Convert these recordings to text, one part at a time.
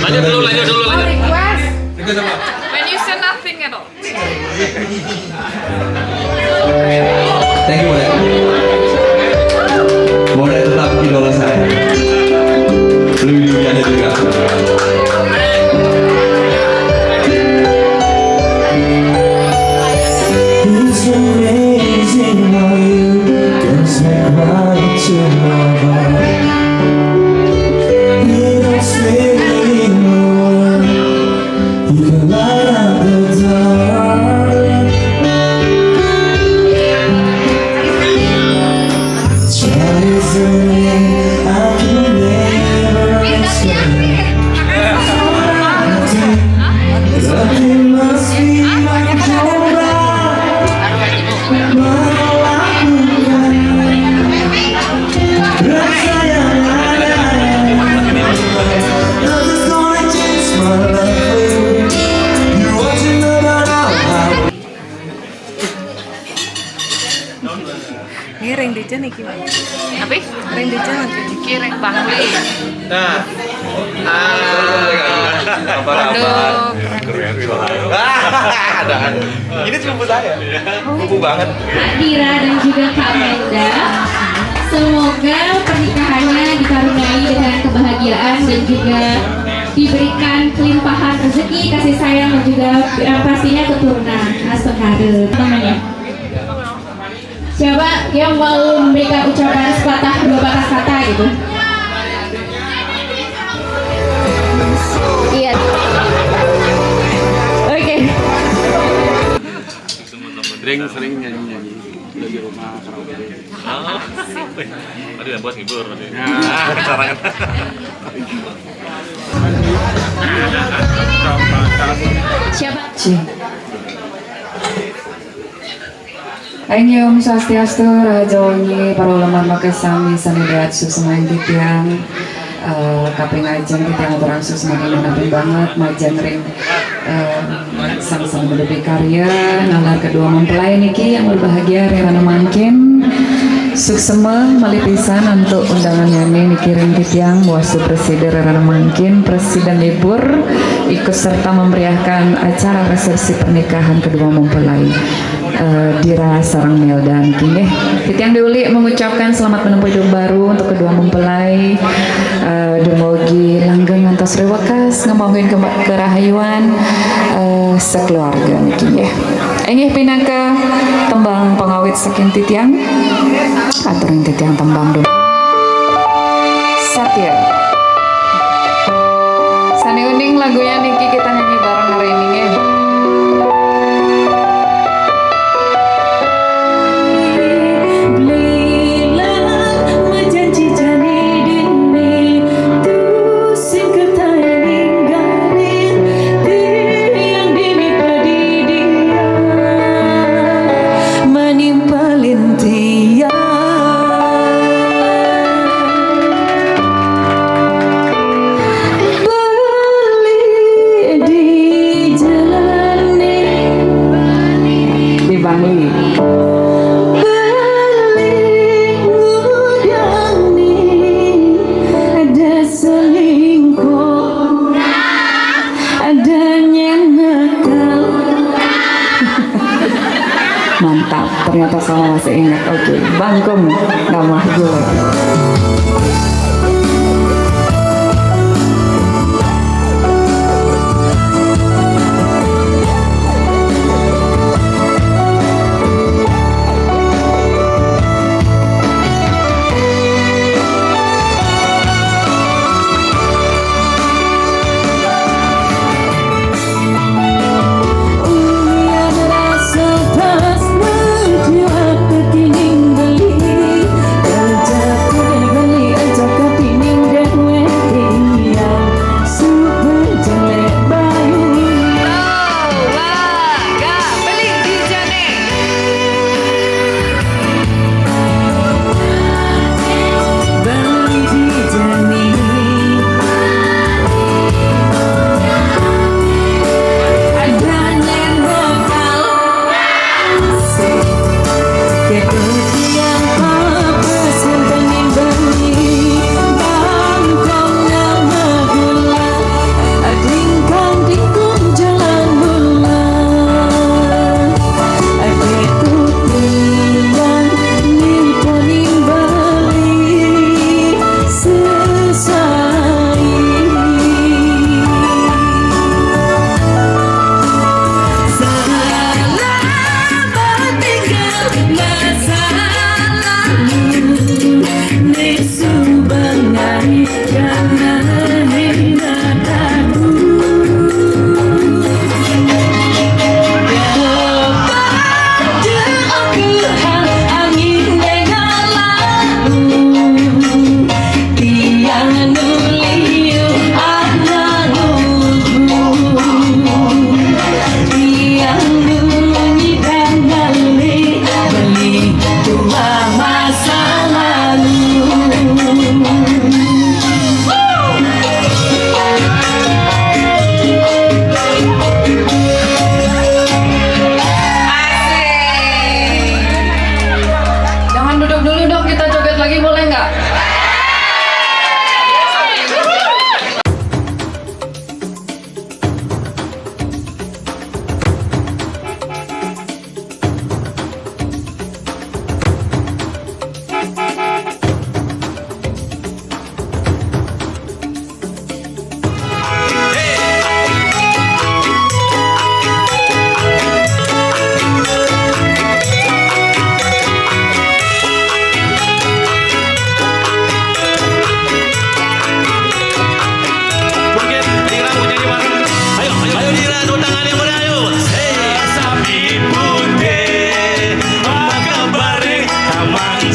Lanjut dulu. Request. Request apa? When you say nothing at all. Thank you, Monet. Monet tetap idola saya. Lebih ada juga. It's amazing how you can smack right into my heart. You don't stay anymore. You can light up the dark. Try to me, I can never explain. Nothing must be like your Ini ring deja nih gimana? Apa? Ring deja nanti. Kireng Bangli. Nah. Apa kabar? Ada. Ini sepupu saya. Sepupu banget. Kak Dira dan juga Kak Menda. Semoga pernikahannya dikaruniai dengan kebahagiaan dan juga diberikan kelimpahan rezeki, kasih sayang dan juga pastinya keturunan. Astagfirullah. Temannya. Siapa yang mau memberikan ucapan sepatah dua patah kata gitu? Iya. Oke. Drink sering nyanyi di rumah karaoke. Tadi buat ngibur tadi. Sarangan. Siapa? Aing Om Swastiastu, Raja Wangi, para ulama makasami sanidat susemain titiang kaping ajeng titiang orang susemain nabi banget majan ring sama-sama berdepi karya nalar kedua mempelai niki yang berbahagia rerana mangkin suksema malipisan untuk undangan nyanyi niki ring titiang wastu presiden rerana mangkin presiden libur ikut serta memeriahkan acara resepsi pernikahan kedua mempelai. Dira sarang Meldan kini Titiang Deuli mengucapkan selamat menempuh hidup baru untuk kedua mempelai. Demogi langgeng ngantos rewakas ngemauhin kerahayuan sekeluarga kini. Engih pinaka tembang pengawit saking Titiang aturin Titiang tembang dulu. Satya Sani uning lagunya niki kita nyanyi bareng hari ini ya. Mantap, ternyata sama masih ingat. Oke, Bangkong nama gue. Terjatuh beli-beli aja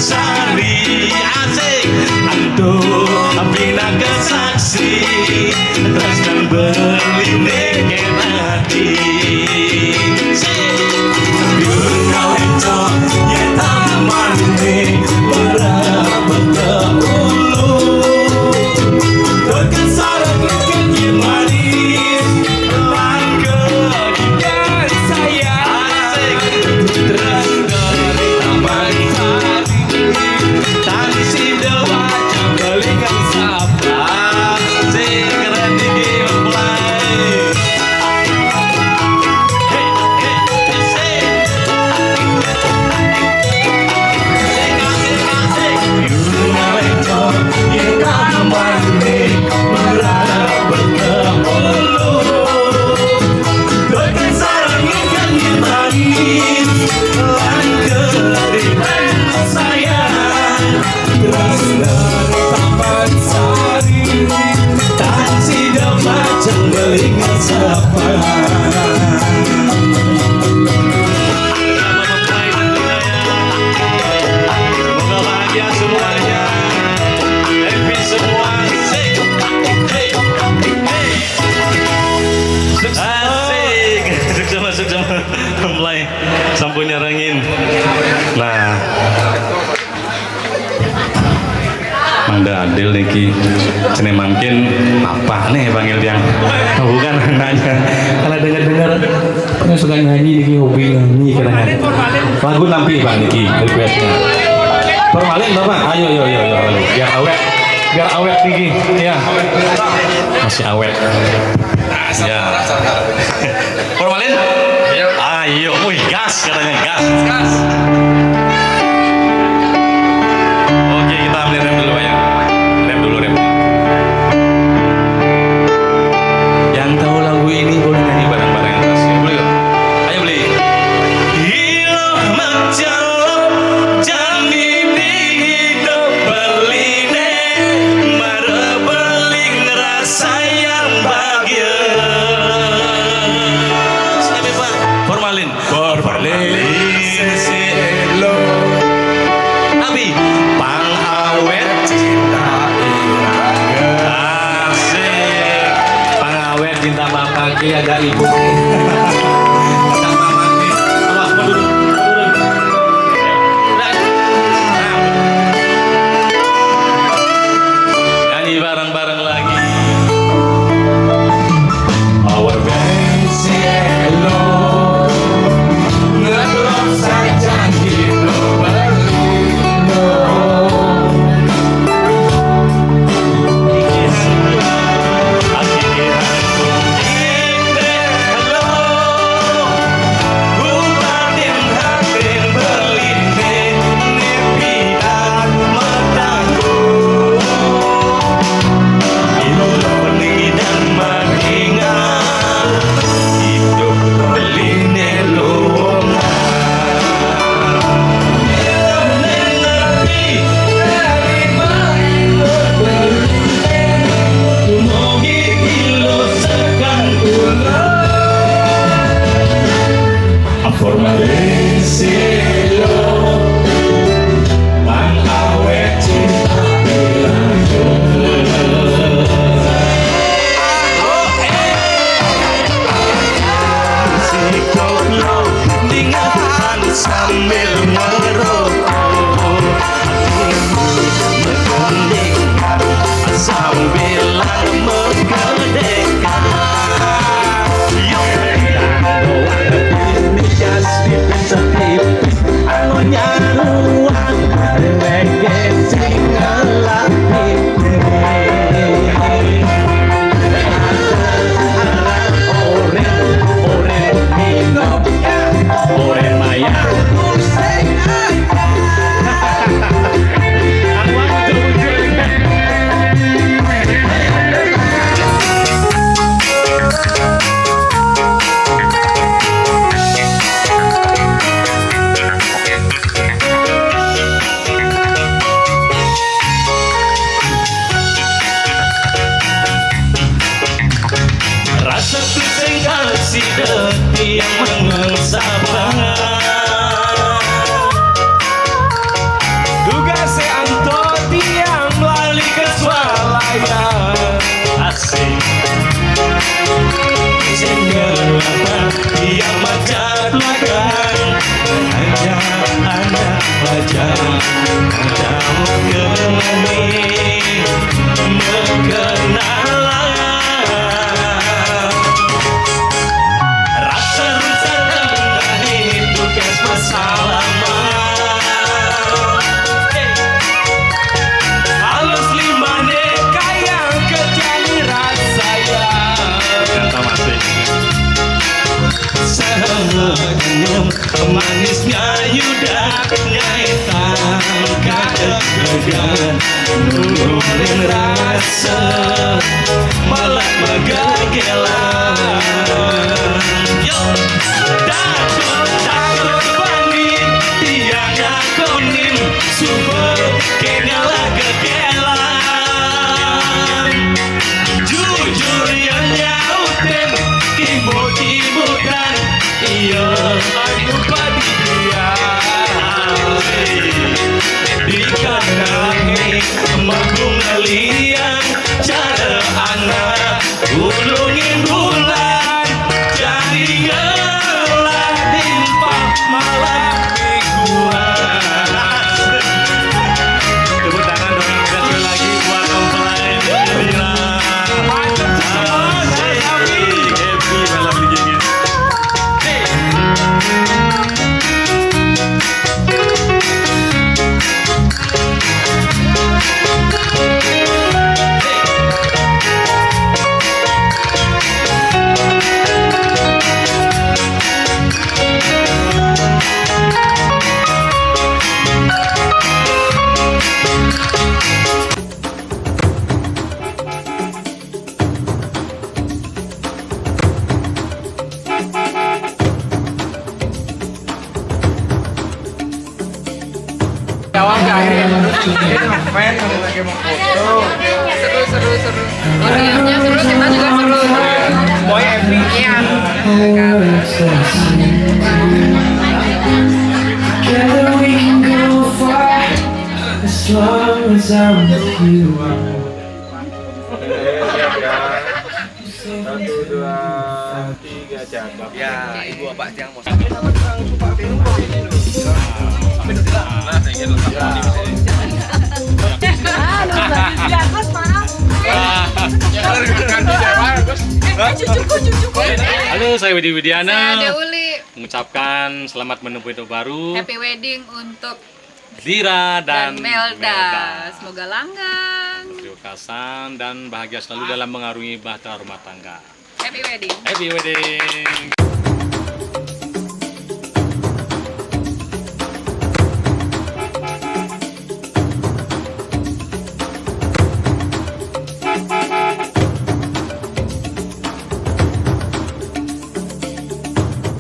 sari asik antuh bina kesaksi terus kan berline kenati dunia itu ya taman ini berapa ulu dekat sarang dekat yang manis langka gigan saya asik terus dari taman sari tadi si dewa jangkelingan sabar asik keren di gameplay hey hey asik asik dunia itu ya taman ini berada berkebulu dekat sarang ikan yang manis langka di dalam sayang terus dari taman sari tak sidang macam belingan sapa semoga bahagia semuanya happy semua asik hey hey asik sukses mulai sampun nyarangin nah Manda adil niki cene mungkin apa nih panggil yang bukan nanya kalau dengar punya suka nyanyi niki hobi nyanyi kadang-kadang lagu nampi Pak niki requestnya formalin Bapak ayo biar awet niki ya masih awet ya formalin ayo wih gas katanya gas oke kita ambil rem dulu Pak ya rem yang tahu lagu ini boleh nyanyi bareng-bareng atas boleh gak? Ayo beli iloh macalop jani di hidup beline merebeling rasa yang bahagia siapa Pak? Formalin si elo Abi pangawet cinta iraga asik pangawet cinta bapak ki ada ibu cinta mama ki awas duduk nyanyi bareng-bareng lagi our best hello ngeblok saja hidup berlino Hello Rasa rusak ini tugas masalah. Halus limane kayak kejali rasanya. Kata masih. Senyum manisnya yudaknya hitam kadang-kadang nurunin rasa malah magagelan. Yo, takut banding tiada konim super kenyala kekelan. Jujur yang nyautin kibut-kibutan iya aku padi dia di kanangi manggung ngeliang cara anak ulungin bulan jadi ngelah timpah malah mingguan. Tepuk tangan dong yang sekali lagi buat mempelai Lira. Mantap semua, happy malam ini. Seru. Audiensnya seru, kita juga seru. Boy epic. Iya. Together we can go far as long as I'm with you. Satu, dua, tiga, cakep. Ya, ibu bapak yang mau. Halo, saya Widi Widiana. Saya Deuli. Mengucapkan selamat menempuh hidup baru. Happy wedding untuk Lira dan dan Melda. Semoga langgang. Berkesan dan bahagia selalu dalam mengarungi bahtera rumah tangga. Happy wedding. Happy wedding.